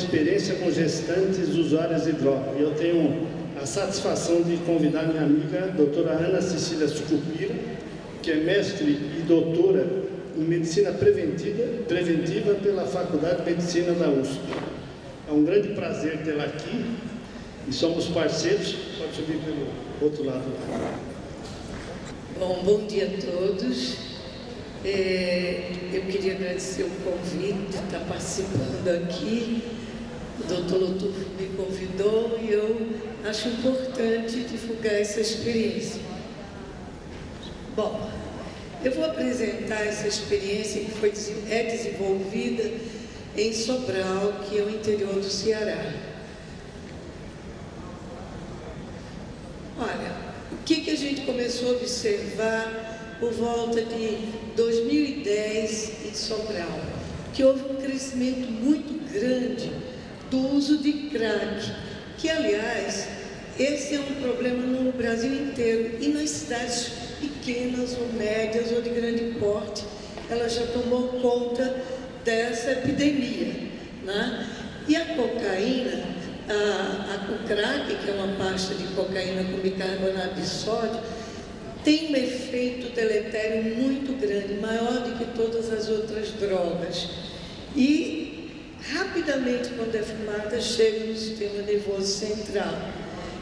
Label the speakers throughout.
Speaker 1: experiência com gestantes usuárias de droga. E eu tenho a satisfação de convidar minha amiga, doutora Ana Cecília Sucupira, que é mestre e doutora em Medicina Preventiva pela Faculdade de Medicina da USP. É um grande prazer tê-la aqui e somos parceiros. Pode subir pelo outro lado.
Speaker 2: Bom dia a todos. Eu queria agradecer o convite de estar participando aqui. O doutor Lotufo me convidou e eu acho importante divulgar essa experiência. Bom, eu vou apresentar essa experiência que é desenvolvida em Sobral, que é o interior do Ceará. Olha, o que a gente começou a observar por volta de 2010 em Sobral? Que houve um crescimento muito grande do uso de crack, que, aliás, esse é um problema no Brasil inteiro, e nas cidades pequenas ou médias ou de grande porte, ela já tomou conta dessa epidemia, né? E a cocaína, o crack, que é uma pasta de cocaína com bicarbonato de sódio, tem um efeito deletério muito grande, maior do que todas as outras drogas. E, rapidamente, quando é fumada, chega no sistema nervoso central.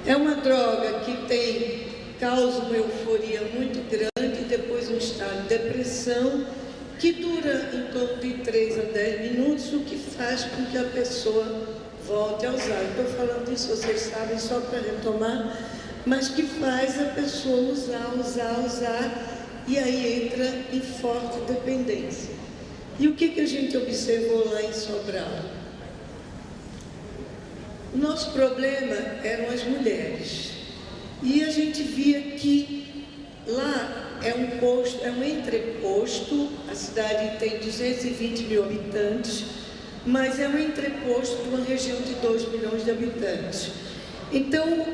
Speaker 2: É uma droga que causa uma euforia muito grande, depois um estado de depressão, que dura em torno de 3 a 10 minutos, o que faz com que a pessoa volte a usar. Estou falando isso, vocês sabem, só para retomar, mas que faz a pessoa usar, e aí entra em forte dependência. E o que a gente observou lá em Sobral? O nosso problema eram as mulheres. E a gente via que lá é um entreposto, a cidade tem 220 mil habitantes, mas é um entreposto de uma região de 2 milhões de habitantes. Então,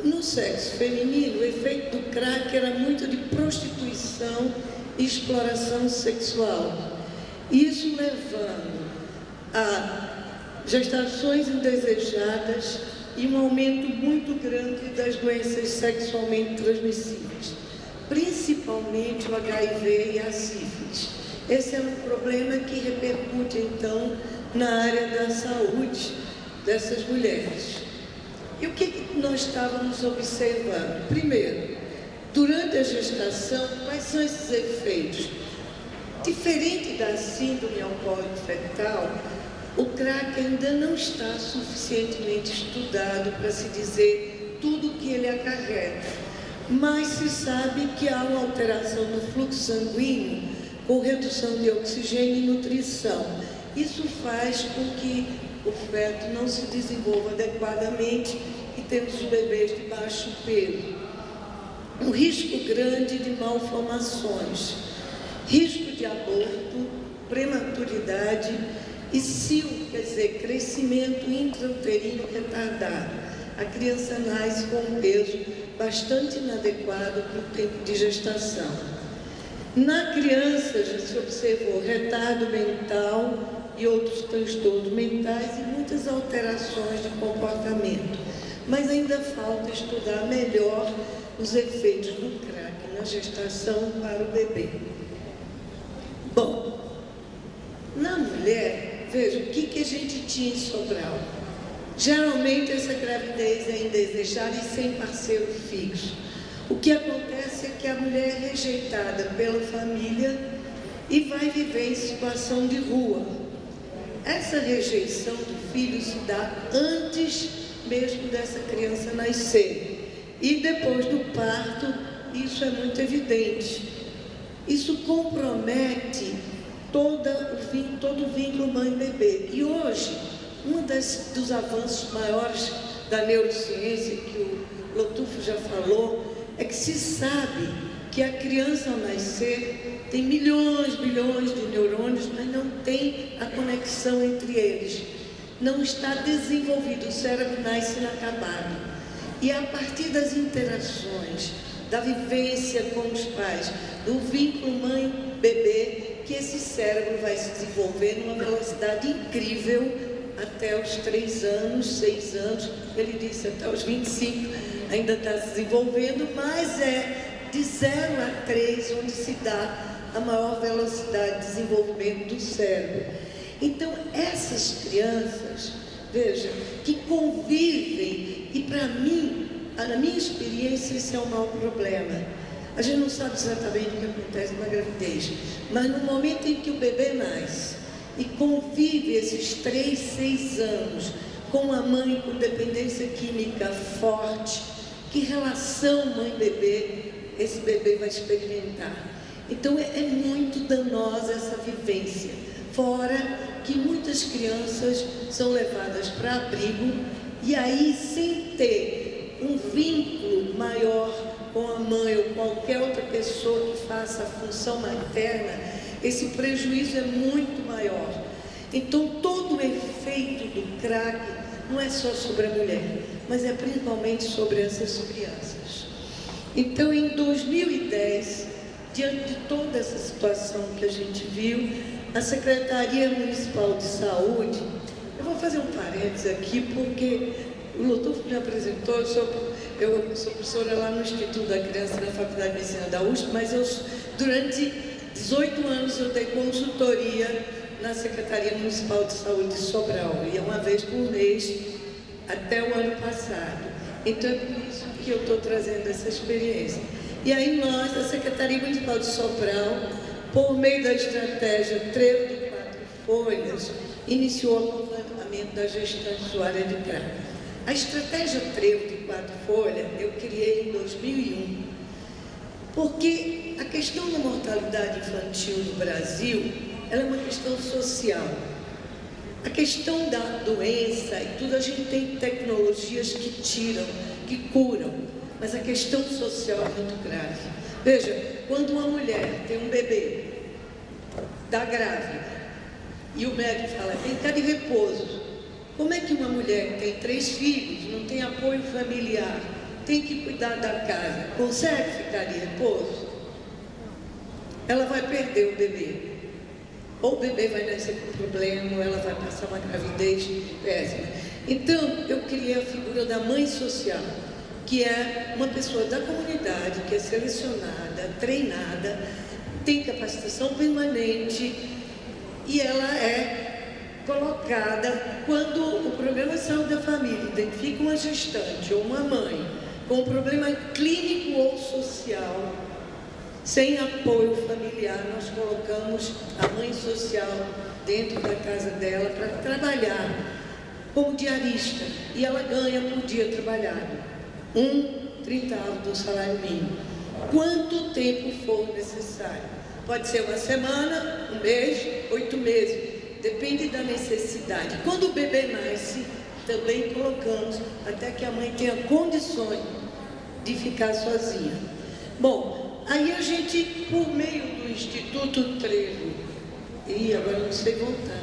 Speaker 2: no sexo feminino, o efeito do crack era muito de prostituição e exploração sexual. Isso levando a gestações indesejadas e um aumento muito grande das doenças sexualmente transmissíveis, principalmente o HIV e a sífilis. Esse é um problema que repercute, então, na área da saúde dessas mulheres. E o que nós estávamos observando? Primeiro, durante a gestação, quais são esses efeitos? Diferente da síndrome alcoólica fetal, o crack ainda não está suficientemente estudado para se dizer tudo o que ele acarreta, mas se sabe que há uma alteração do fluxo sanguíneo com redução de oxigênio e nutrição. Isso faz com que o feto não se desenvolva adequadamente e temos os bebês de baixo peso. Um risco grande de malformações, risco de aborto, prematuridade e CIO, quer dizer, crescimento intrauterino retardado. A criança nasce com um peso bastante inadequado para o tempo de gestação. Na criança já se observou retardo mental e outros transtornos mentais e muitas alterações de comportamento. Mas ainda falta estudar melhor os efeitos do crack na gestação para o bebê. Bom, na mulher, veja, o que a gente tinha em Sobral? Geralmente essa gravidez é indesejada e sem parceiro fixo. O que acontece é que a mulher é rejeitada pela família e vai viver em situação de rua. Essa rejeição do filho se dá antes mesmo dessa criança nascer. E depois do parto, isso é muito evidente. Isso compromete todo o vínculo mãe-bebê. E hoje, dos avanços maiores da neurociência, que o Lotufo já falou, é que se sabe que a criança ao nascer tem bilhões de neurônios, mas não tem a conexão entre eles. Não está desenvolvido, o cérebro nasce inacabado. E a partir das interações, da vivência com os pais, do vínculo mãe-bebê, que esse cérebro vai se desenvolver numa velocidade incrível até os 3 anos, 6 anos, ele disse até os 25, ainda está se desenvolvendo, mas é de 0 a 3 onde se dá a maior velocidade de desenvolvimento do cérebro. Então, essas crianças, veja, que convivem, e para mim, na minha experiência, esse é o maior problema. A gente não sabe exatamente o que acontece na gravidez, mas no momento em que o bebê nasce e convive esses 3, 6 anos com a mãe com dependência química forte, que relação mãe-bebê esse bebê vai experimentar? Então é muito danosa essa vivência, fora que muitas crianças são levadas para abrigo e aí, sem ter um vínculo maior com a mãe ou qualquer outra pessoa que faça a função materna, esse prejuízo é muito maior. Então todo o efeito do crack não é só sobre a mulher, mas é principalmente sobre essas crianças. Então, em 2010, diante de toda essa situação que a gente viu, a Secretaria Municipal de Saúde, eu vou fazer um parênteses aqui, porque o Lotufo me apresentou, eu sou professora lá no Instituto da Criança na Faculdade de Medicina da USP, mas durante 18 anos eu dei consultoria na Secretaria Municipal de Saúde de Sobral, e é uma vez por mês até o ano passado. Então é por isso que eu estou trazendo essa experiência. E aí nós, a Secretaria Municipal de Sobral, por meio da estratégia Trevo de 4 Folhas, iniciou o acompanhamento da gestante usuária de crack. A estratégia Trevo de 4 Folhas eu criei em 2001, porque a questão da mortalidade infantil no Brasil, ela é uma questão social. A questão da doença e tudo, a gente tem tecnologias que tiram, que curam, mas a questão social é muito grave. Veja, quando uma mulher tem um bebê, está grávida, e o médico fala, tem que estar de repouso. Como é que uma mulher que tem 3 filhos, não tem apoio familiar, tem que cuidar da casa, consegue ficar de repouso? Ela vai perder o bebê. Ou o bebê vai nascer com problema, ou ela vai passar uma gravidez péssima. Então, eu criei a figura da mãe social, que é uma pessoa da comunidade, que é selecionada, treinada, tem capacitação permanente, e ela é colocada quando o programa de saúde da família identifica uma gestante ou uma mãe com um problema clínico ou social, sem apoio familiar, nós colocamos a mãe social dentro da casa dela para trabalhar como diarista, e ela ganha por dia trabalhado 1/30 do salário mínimo, quanto tempo for necessário. Pode ser uma semana, um mês, 8 meses, depende da necessidade. Quando o bebê nasce, também colocamos até que a mãe tenha condições de ficar sozinha. Bom, aí a gente, por meio do Instituto Trevo, e agora não sei voltar.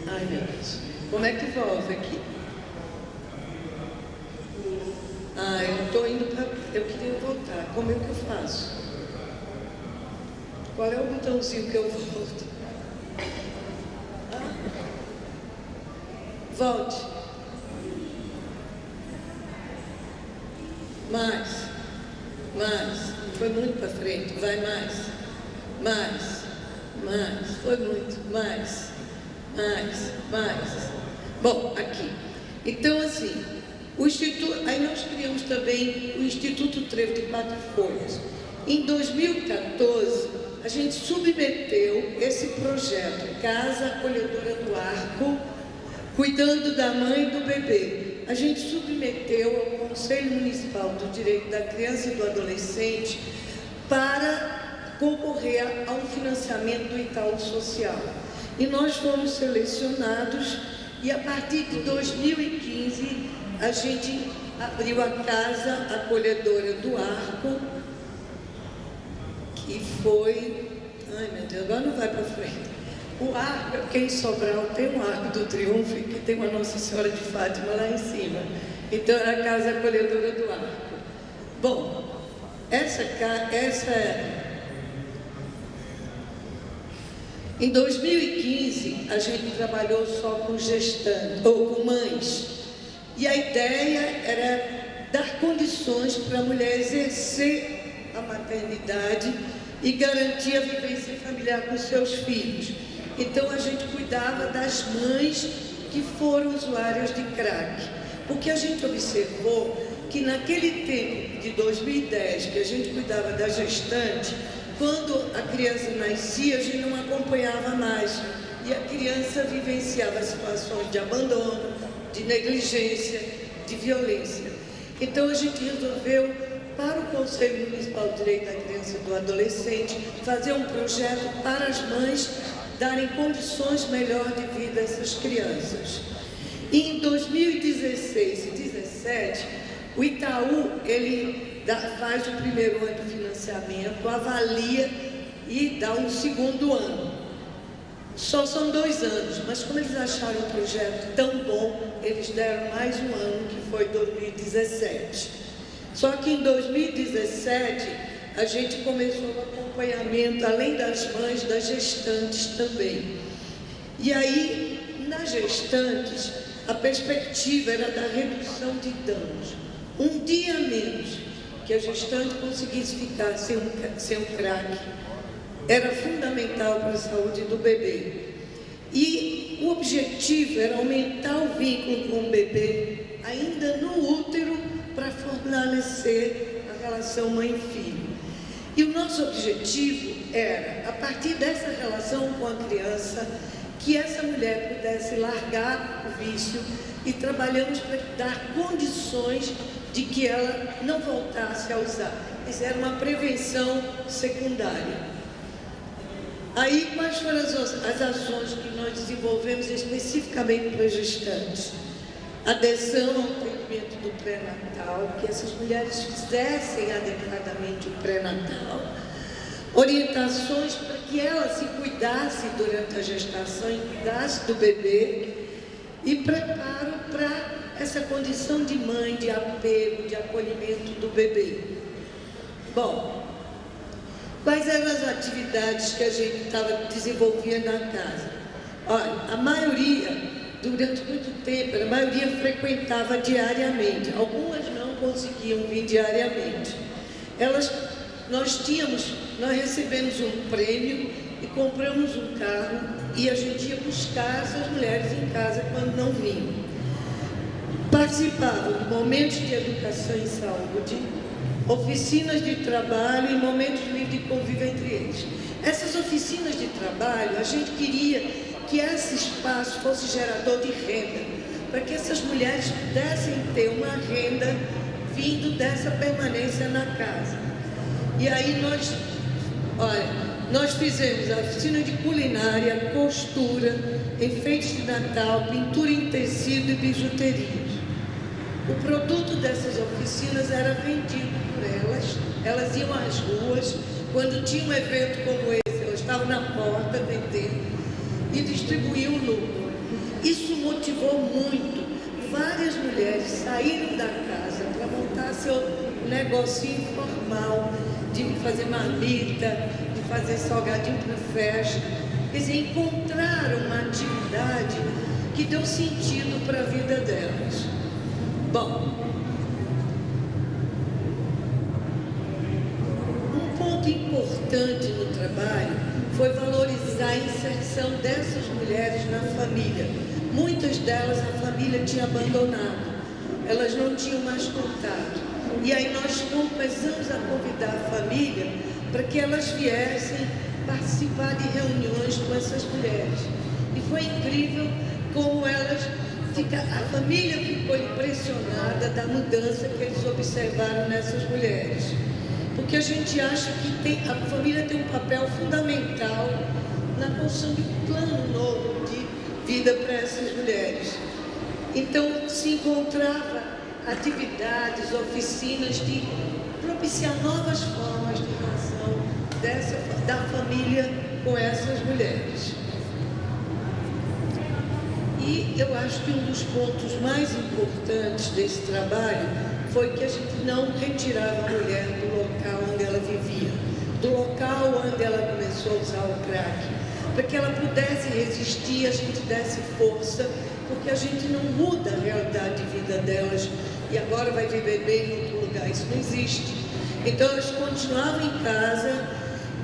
Speaker 2: Ai, meu Deus, como é que volta aqui? Ah, eu estou indo para... Eu queria voltar, como é que eu faço? Qual é o botãozinho que eu volto? Ah? Volte. Mais. Foi muito para frente, vai mais, foi muito, mais. Bom, aqui. Então, assim, aí nós criamos também o Instituto Trevo de 4 Folhas. Em 2014, a gente submeteu esse projeto, Casa Acolhedora do Arco, cuidando da mãe e do bebê. A gente submeteu ao Conselho Municipal do Direito da Criança e do Adolescente para concorrer a um financiamento do Itaú Social. E nós fomos selecionados, e a partir de 2015 a gente abriu a Casa Acolhedora do Arco, que foi... Ai, meu Deus, agora não vai para frente. O arco, porque em Sobral tem um Arco do Triunfo, que tem uma Nossa Senhora de Fátima lá em cima. Então, era a Casa Acolhedora do Arco. Bom, Em 2015, a gente trabalhou só com gestantes, ou com mães, e a ideia era dar condições para a mulher exercer a maternidade e garantir a vivência familiar com seus filhos. Então, a gente cuidava das mães que foram usuárias de crack, porque a gente observou que naquele tempo de 2010, que a gente cuidava da gestante, quando a criança nascia, a gente não acompanhava mais, e a criança vivenciava situações de abandono, de negligência, de violência. Então, a gente resolveu, para o Conselho Municipal de Direito da Criança e do Adolescente, fazer um projeto para as mães darem condições melhores de vida a essas crianças. E em 2016 e 2017, o Itaú, ele faz o primeiro ano de financiamento, avalia e dá um segundo ano. Só são 2 anos, mas como eles acharam o projeto tão bom, eles deram mais um ano, que foi 2017. Só que em 2017, a gente começou o acompanhamento, além das mães, das gestantes também. E aí, nas gestantes, a perspectiva era da redução de danos. Um dia menos que a gestante conseguisse ficar sem o crack era fundamental para a saúde do bebê. E o objetivo era aumentar o vínculo com o bebê, ainda no útero, para fortalecer a relação mãe-filho. E o nosso objetivo era, a partir dessa relação com a criança, que essa mulher pudesse largar o vício, e trabalhamos para dar condições de que ela não voltasse a usar. Isso era uma prevenção secundária. Aí, quais foram as ações que nós desenvolvemos especificamente para as gestantes? Adesão ao atendimento do pré-natal, que essas mulheres fizessem adequadamente o pré-natal. Orientações para que ela se cuidasse durante a gestação e cuidasse do bebê. E preparo para essa condição de mãe, de apego, de acolhimento do bebê. Bom, quais eram as atividades que a gente desenvolvia na casa? Olha, a maioria, durante muito tempo, a maioria frequentava diariamente. Algumas não conseguiam vir diariamente. Nós recebemos um prêmio e compramos um carro e a gente ia buscar essas mulheres em casa quando não vinham. Participavam de momentos de educação e saúde, oficinas de trabalho e momentos livres de convívio entre eles. Essas oficinas de trabalho, a gente queria que esse espaço fosse gerador de renda, para que essas mulheres pudessem ter uma renda vindo dessa permanência na casa. E aí nós fizemos a oficina de culinária, costura, enfeites de Natal, pintura em tecido e bijuterias. O produto dessas oficinas era vendido por elas iam às ruas, quando tinha um evento como esse, elas estavam na porta vendendo e distribuíam o lucro. Isso motivou muito. Várias mulheres saíram da casa para montar seu negocinho informal, de fazer marmita, de fazer salgadinho para festa. Quer dizer, encontraram uma atividade que deu sentido para a vida delas. Bom, um ponto importante no trabalho foi valorizar a inserção dessas mulheres na família. Muitas delas a família tinha abandonado, elas não tinham mais contato. E aí nós começamos a convidar a família para que elas viessem participar de reuniões com essas mulheres. E foi incrível como a família ficou impressionada da mudança que eles observaram nessas mulheres. Porque a gente acha que a família tem um papel fundamental na construção de um plano novo de vida para essas mulheres. Então, se encontrava atividades, oficinas de propiciar novas formas de relação da família com essas mulheres. E eu acho que um dos pontos mais importantes desse trabalho foi que a gente não retirava a mulher do local onde ela vivia, do local onde ela começou a usar o crack, para que ela pudesse resistir, a gente desse força, porque a gente não muda a realidade de vida delas e agora vai viver bem em outro lugar, isso não existe. Então elas continuavam em casa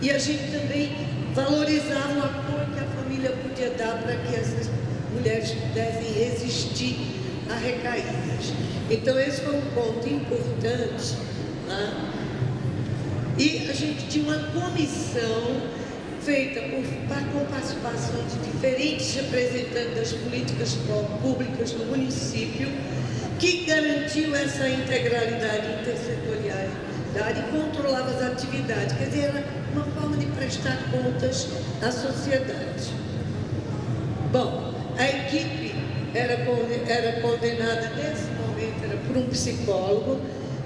Speaker 2: e a gente também valorizava o apoio que a família podia dar para que essas mulheres pudessem resistir a recaídas. Então esse foi um ponto importante, né? E a gente tinha uma comissão feita com participação de diferentes representantes das políticas públicas do município, que garantiu essa integralidade intersetorial e controlava as atividades. Quer dizer, era uma forma de prestar contas à sociedade. Bom, a equipe era coordenada nesse momento por um psicólogo.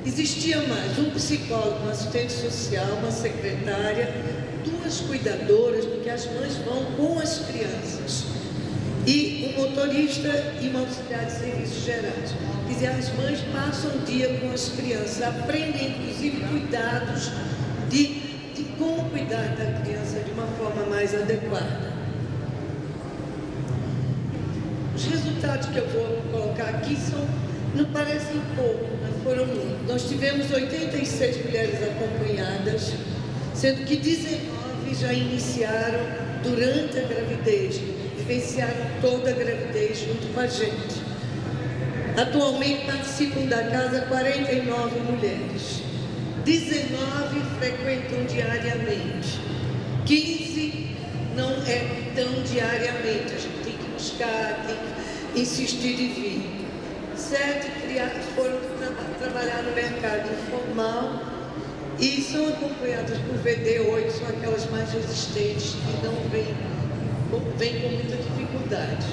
Speaker 2: Existia mais um psicólogo, um assistente social, uma secretária, 2 cuidadoras, porque as mães vão com as crianças, e um motorista e uma auxiliar de serviços gerais. Quer dizer, as mães passam o dia com as crianças, aprendem inclusive cuidados de como cuidar da criança de uma forma mais adequada. Os resultados que eu vou colocar aqui não parecem pouco, mas foram muitos. Nós tivemos 86 mulheres acompanhadas, sendo que 19 já iniciaram durante a gravidez, vivenciaram toda a gravidez junto com a gente. Atualmente participam da casa 49 mulheres, 19 frequentam diariamente, 15 não é tão diariamente, a gente tem que buscar, tem que insistir de vir. 7 foram trabalhar no mercado informal e são acompanhadas por VD8, são aquelas mais resistentes que não vêm com muita dificuldade.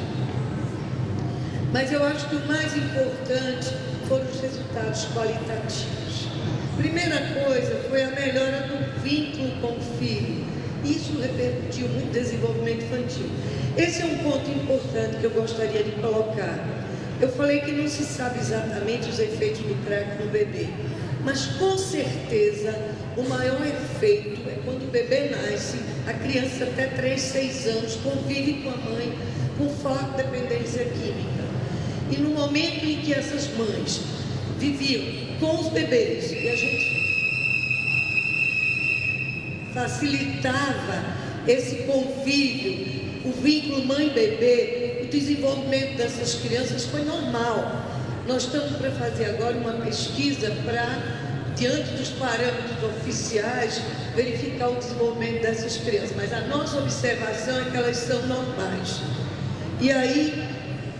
Speaker 2: Mas eu acho que o mais importante foram os resultados qualitativos. Primeira coisa foi a melhora do vínculo com o filho. Isso repercutiu muito no desenvolvimento infantil. Esse é um ponto importante que eu gostaria de colocar. Eu falei que não se sabe exatamente os efeitos do crack no bebê, mas com certeza o maior efeito é quando o bebê nasce, a criança até 3, 6 anos convive com a mãe com forte dependência química. E no momento em que essas mães viviam com os bebês e a gente facilitava esse convívio, o vínculo mãe-bebê, o desenvolvimento dessas crianças foi normal. Nós estamos para fazer agora uma pesquisa para, diante dos parâmetros oficiais, verificar o desenvolvimento dessas crianças. Mas a nossa observação é que elas são normais. E aí,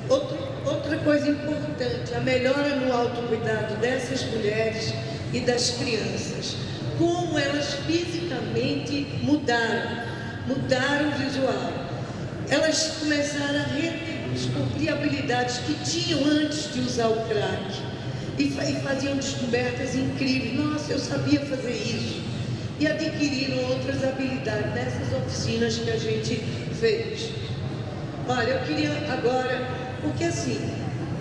Speaker 2: outra coisa importante, a melhora no autocuidado dessas mulheres e das crianças. Como elas fisicamente mudaram o visual. Elas começaram a redescobrir habilidades que tinham antes de usar o crack e faziam descobertas incríveis. Nossa, eu sabia fazer isso. E adquiriram outras habilidades nessas oficinas que a gente fez. Olha, eu queria agora, porque assim,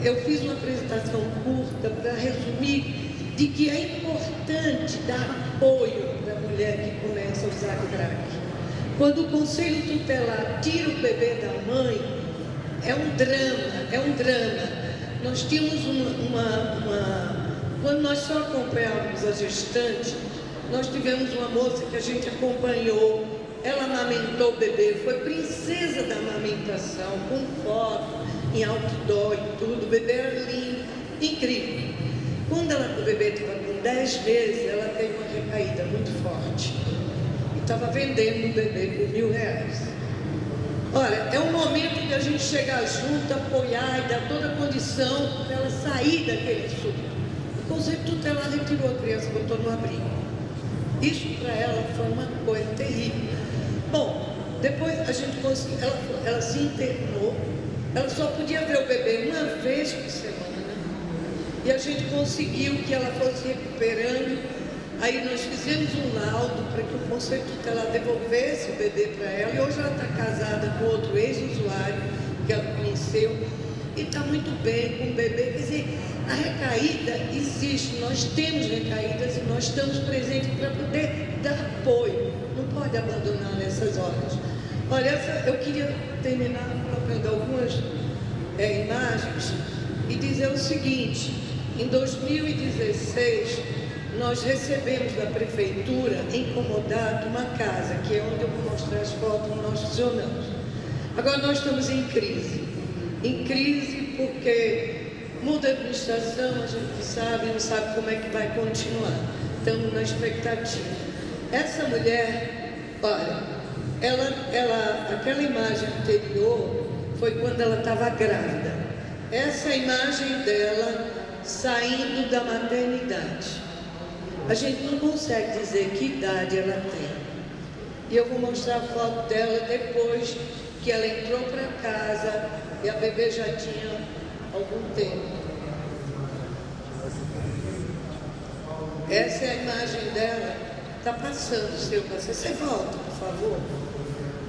Speaker 2: eu fiz uma apresentação curta para resumir de que é importante dar apoio para a mulher que começa a usar crack. Quando o Conselho Tutelar tira o bebê da mãe, é um drama. Nós tínhamos quando nós só acompanhávamos a gestante, nós tivemos uma moça que a gente acompanhou, ela amamentou o bebê, foi princesa da amamentação, com foto, em outdoor e tudo, o bebê era lindo, incrível. Quando o bebê estava com 10 meses, ela teve uma recaída muito forte. Estava vendendo o bebê por R$1.000. Olha, é um momento de a gente chegar junto, apoiar e dar toda a condição para ela sair daquele surto. O Conselho Tutelar retirou a criança e botou no abrigo. Isso para ela foi uma coisa terrível. Bom, depois a gente conseguiu, ela se internou, ela só podia ver o bebê uma vez por semana. E a gente conseguiu que ela fosse recuperando. Aí nós fizemos um laudo para que o Conselho Tutelar devolvesse o bebê para ela. E hoje ela está casada com outro ex-usuário que ela conheceu. E está muito bem com o bebê. Quer dizer, a recaída existe. Nós temos recaídas e nós estamos presentes para poder dar apoio. Não pode abandonar nessas horas. Olha, eu queria terminar colocando algumas imagens e dizer o seguinte: em 2016, nós recebemos da prefeitura, em Comodato, uma casa, que é onde eu vou mostrar as fotos que nós funcionamos. Agora nós estamos em crise porque muda a administração, a gente sabe, não sabe como é que vai continuar. Estamos na expectativa. Essa mulher, olha, aquela imagem anterior foi quando ela estava grávida. Essa é a imagem dela saindo da maternidade. A gente não consegue dizer que idade ela tem. E eu vou mostrar a foto dela depois que ela entrou para casa e a bebê já tinha algum tempo. Essa é a imagem dela. Está passando, seu parceiro. Você volta, por favor.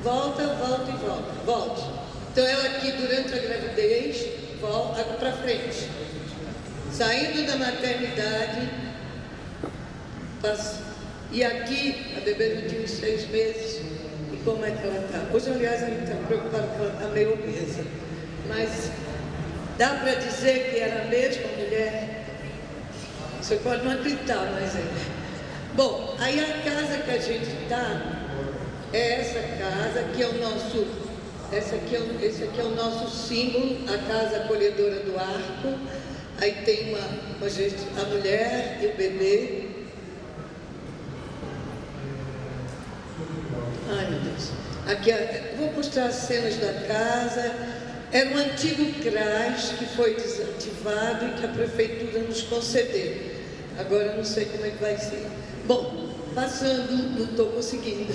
Speaker 2: Volta e volta. Volte. Então ela aqui durante a gravidez, volta para frente. Saindo da maternidade, e aqui a bebê já tinha uns 6 meses. E como é que ela está? Hoje, aliás, a gente está preocupado que ela está meio obesa. Mas dá para dizer que era a mesma mulher? Você pode não acreditar, mas é. Bom, aí a casa que a gente está é essa casa, que é o nosso. Esse aqui é o nosso símbolo, a Casa Acolhedora do Arco. Aí tem a mulher e o bebê. Ai, meu Deus. Aqui, vou mostrar as cenas da casa. Era um antigo CRAS que foi desativado e que a prefeitura nos concedeu. Agora não sei como é que vai ser. Bom, passando, não estou conseguindo.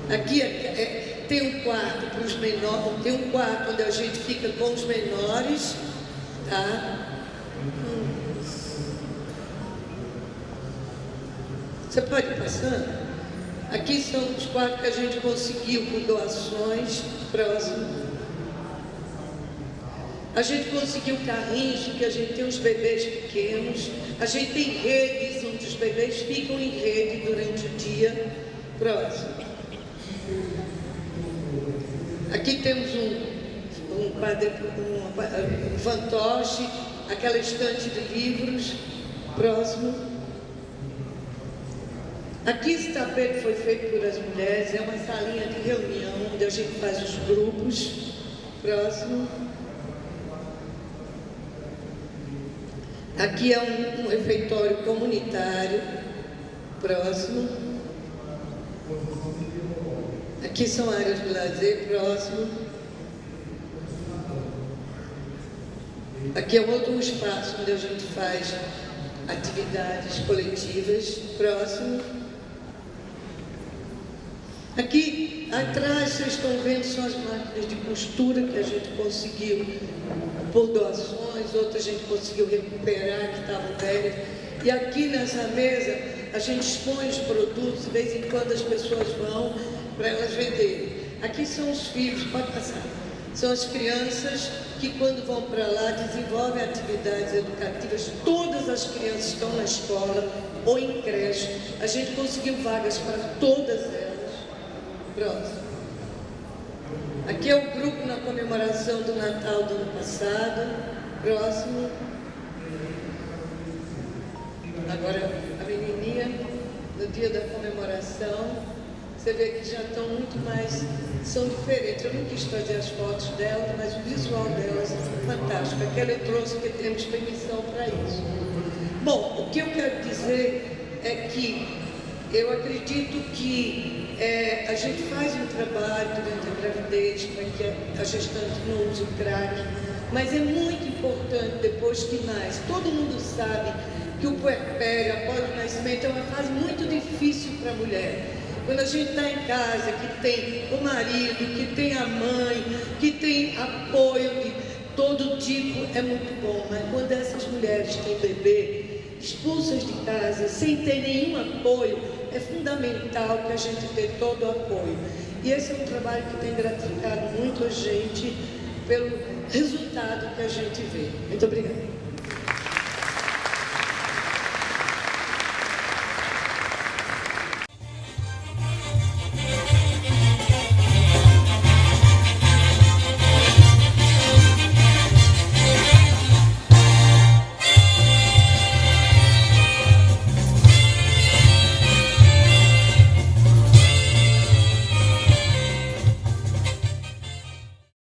Speaker 2: Aqui tem um quarto para os menores, tem um quarto onde a gente fica com os menores, tá? Você pode ir passando? Aqui são os quartos que a gente conseguiu com doações. Próximo. A gente conseguiu carrinhos, que a gente tem os bebês pequenos. A gente tem redes onde os bebês ficam em rede durante o dia. Próximo. Aqui temos um fantoche, aquela estante de livros. Próximo. Aqui esse tapete foi feito por as mulheres, é uma salinha de reunião onde a gente faz os grupos. Próximo. Aqui é um refeitório comunitário. Próximo. Aqui são áreas de lazer. Próximo. Aqui é outro espaço onde a gente faz atividades coletivas. Próximo. Aqui atrás, vocês estão vendo, são as máquinas de costura que a gente conseguiu por doações, outras a gente conseguiu recuperar, que estavam velhas. E aqui nessa mesa, a gente expõe os produtos, de vez em quando as pessoas vão para elas venderem. Aqui são os filhos, pode passar. São as crianças que, quando vão para lá, desenvolvem atividades educativas. Todas as crianças estão na escola ou em creche. A gente conseguiu vagas para todas elas. Próximo. Aqui é o grupo na comemoração do Natal do ano passado. Próximo. Agora a menininha no dia da comemoração. Você vê que já estão muito mais, são diferentes. Eu não quis fazer as fotos delas, mas o visual delas é fantástico. Aquela eu trouxe porque temos permissão para isso. Bom, o que eu quero dizer é que eu acredito que a gente faz um trabalho durante a gravidez para que a gestante não use o crack, mas é muito importante depois que nasce. Todo mundo sabe que o puerpério, após o nascimento, é uma fase muito difícil para a mulher. Quando a gente está em casa, que tem o marido, que tem a mãe, que tem apoio de todo tipo, é muito bom. Mas quando essas mulheres têm bebê, expulsas de casa, sem ter nenhum apoio, é fundamental que a gente dê todo o apoio. E esse é um trabalho que tem gratificado muito a gente pelo resultado que a gente vê. Muito obrigada.